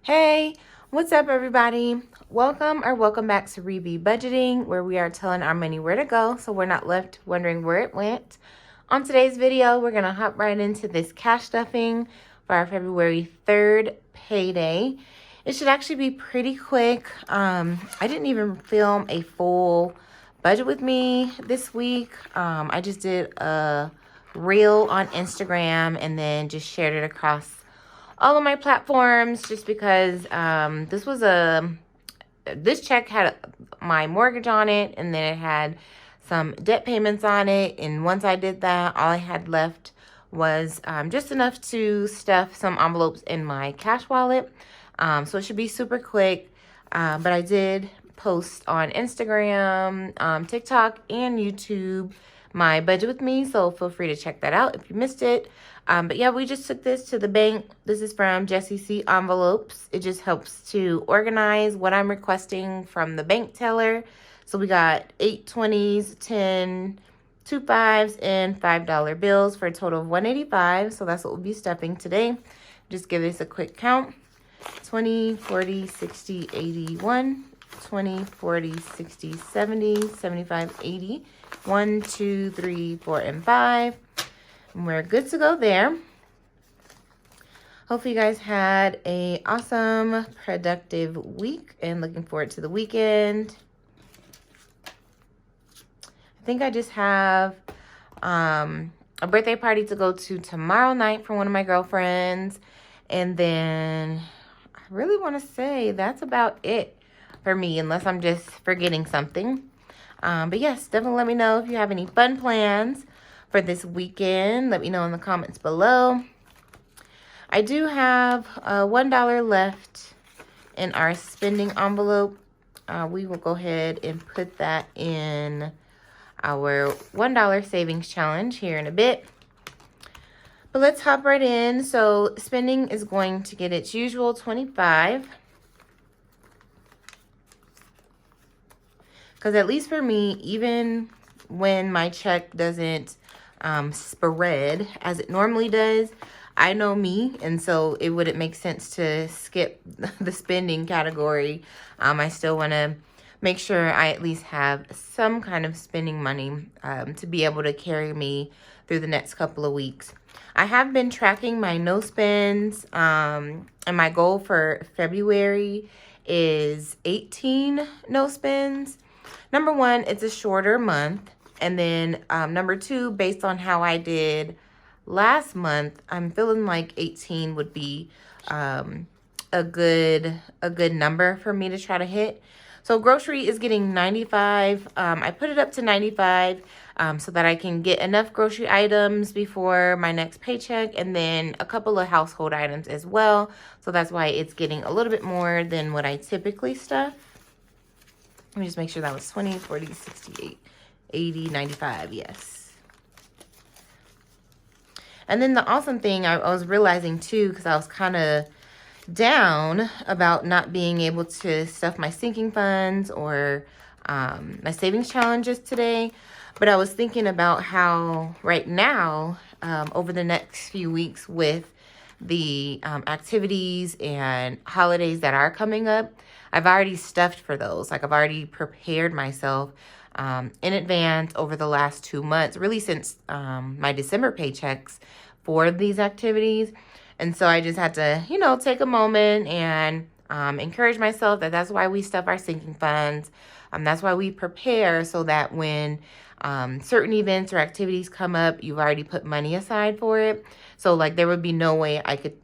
Hey, what's up, everybody? Welcome back to Rebe Budgeting, where we are telling our money where to go so we're not left wondering where it went. On today's video, we're going to hop right into this cash stuffing for our February 3rd payday. It should actually be pretty quick. I didn't even film a full budget with me this week. I just did a reel on Instagram and then just shared it across all of my platforms just because this check had my mortgage on it, and then it had some debt payments on it. And once I did that, all I had left was just enough to stuff some envelopes in my cash wallet. So it should be super quick. But I did post on Instagram, TikTok, and YouTube my budget with me, so feel free to check that out if you missed it. But yeah, we just took this to the bank. This is from Jessie C Envelopes. It just helps to organize what I'm requesting from the bank teller. So we got 8 20s, 10, 2 5s, and $5 bills for a total of $185. So that's what we'll be stuffing today. Just give this a quick count. 20, 40, 60, 80, 1, 20, 40, 60, 70, 75, 80, 1, 2, 3, 4, and 5. And we're good to go there. Hopefully you guys had a awesome, productive week and looking forward to the weekend. I think I just have a birthday party to go to tomorrow night for one of my girlfriends. And then I really want to say that's about it for me, unless I'm just forgetting something. But yes, definitely let me know if you have any fun plans for this weekend. Let me know in the comments below. I do have $1 left in our spending envelope. We will go ahead and put that in our $1 savings challenge here in a bit. But let's hop right in. So spending is going to get its usual 25. Because at least for me, even when my check doesn't spread as it normally does, I know me, and so it wouldn't make sense to skip the spending category. I still want to make sure I at least have some kind of spending money to be able to carry me through the next couple of weeks. I have been tracking my no spends, and my goal for February is 18 no spends. Number one, it's a shorter month. And then number two, based on how I did last month, I'm feeling like 18 would be a good number for me to try to hit. So grocery is getting 95. I put it up to 95 so that I can get enough grocery items before my next paycheck, and then a couple of household items as well. So that's why it's getting a little bit more than what I typically stuff. Let me just make sure that was 20, 40, 68, 80, 95, yes. And then the awesome thing I was realizing too, because I was kind of down about not being able to stuff my sinking funds or my savings challenges today. But I was thinking about how right now, over the next few weeks with the activities and holidays that are coming up, I've already stuffed for those. Like I've already prepared myself in advance over the last 2 months, really since my December paychecks for these activities. And so I just had to, take a moment and encourage myself that that's why we stuff our sinking funds. That's why we prepare, so that when certain events or activities come up, you've already put money aside for it. So like there would be no way I could,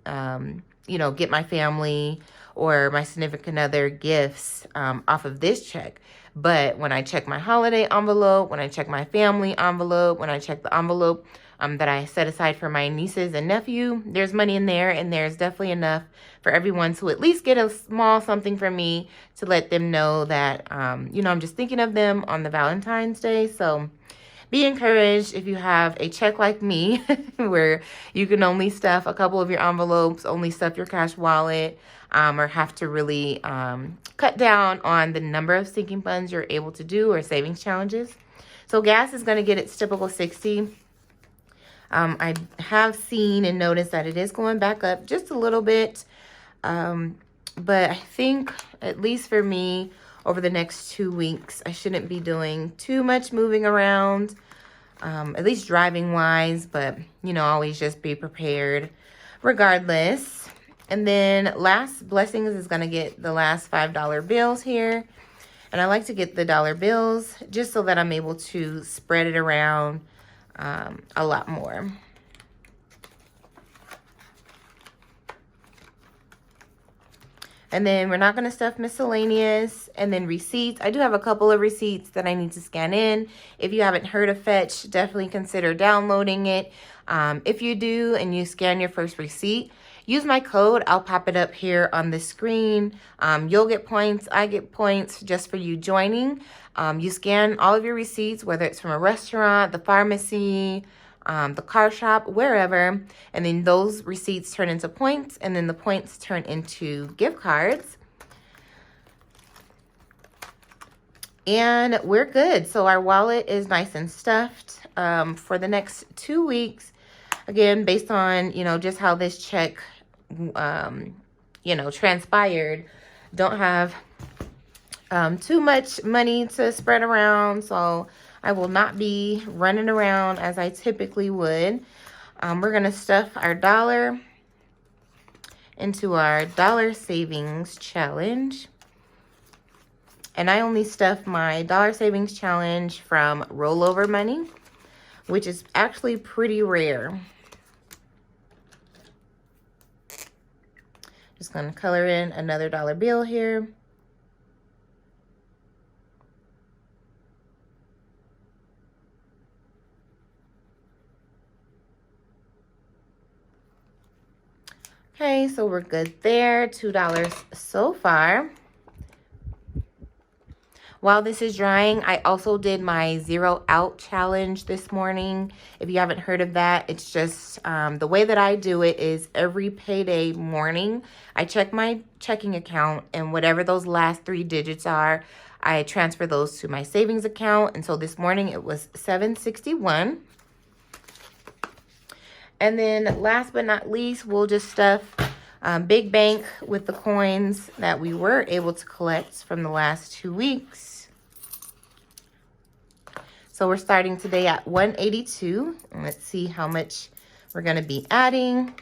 get my family or my significant other gifts off of this check. But when I check my holiday envelope, when I check my family envelope, when I check the envelope that I set aside for my nieces and nephew, there's money in there, and there's definitely enough for everyone to at least get a small something from me to let them know that, I'm just thinking of them on the Valentine's Day. So be encouraged if you have a check like me where you can only stuff a couple of your envelopes, only stuff your cash wallet, or have to really cut down on the number of sinking funds you're able to do or savings challenges. So gas is going to get its typical 60. I have seen and noticed that it is going back up just a little bit. But I think, at least for me, over the next 2 weeks, I shouldn't be doing too much moving around, at least driving wise, but you know, always just be prepared regardless. And then last blessings is going to get the last $5 bills here. And I like to get the dollar bills just so that I'm able to spread it around a lot more. And then we're not going to stuff miscellaneous. And then receipts. I do have a couple of receipts that I need to scan in. If you haven't heard of Fetch, definitely consider downloading it. If you do and you scan your first receipt, use my code. I'll pop it up here on the screen. You'll get points. I get points just for you joining. You scan all of your receipts, whether it's from a restaurant, the pharmacy, the car shop, wherever, and then those receipts turn into points, and then the points turn into gift cards. And we're good. So our wallet is nice and stuffed for the next 2 weeks. Again, based on, you know, just how this check, you know, transpired. Don't have too much money to spread around, so I will not be running around as I typically would. We're going to stuff our dollar into our dollar savings challenge. And I only stuff my dollar savings challenge from rollover money, which is actually pretty rare. Just going to color in another dollar bill here. Okay, so we're good there. $2 so far. While this is drying, I also did my 0 out challenge this morning. If you haven't heard of that, it's just the way that I do it is every payday morning, I check my checking account, and whatever those last 3 digits are, I transfer those to my savings account. And so this morning it was $761. And then last but not least, we'll just stuff Big Bank with the coins that we were able to collect from the last 2 weeks. So we're starting today at 182. And let's see how much we're going to be adding.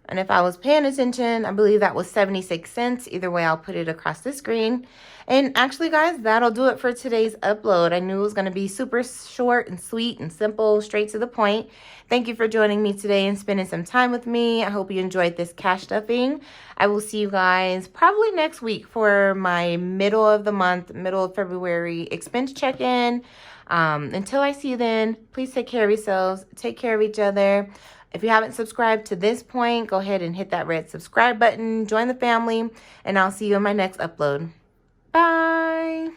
And if I was paying attention, I believe that was 76 cents. Either way, I'll put it across the screen. And actually, guys, that'll do it for today's upload. I knew it was going to be super short and sweet and simple, straight to the point. Thank you for joining me today and spending some time with me. I hope you enjoyed this cash stuffing. I will see you guys probably next week for my middle of the month, middle of February expense check-in. Until I see you then, please take care of yourselves. Take care of each other. If you haven't subscribed to this point, go ahead and hit that red subscribe button, join the family, and I'll see you in my next upload. Bye.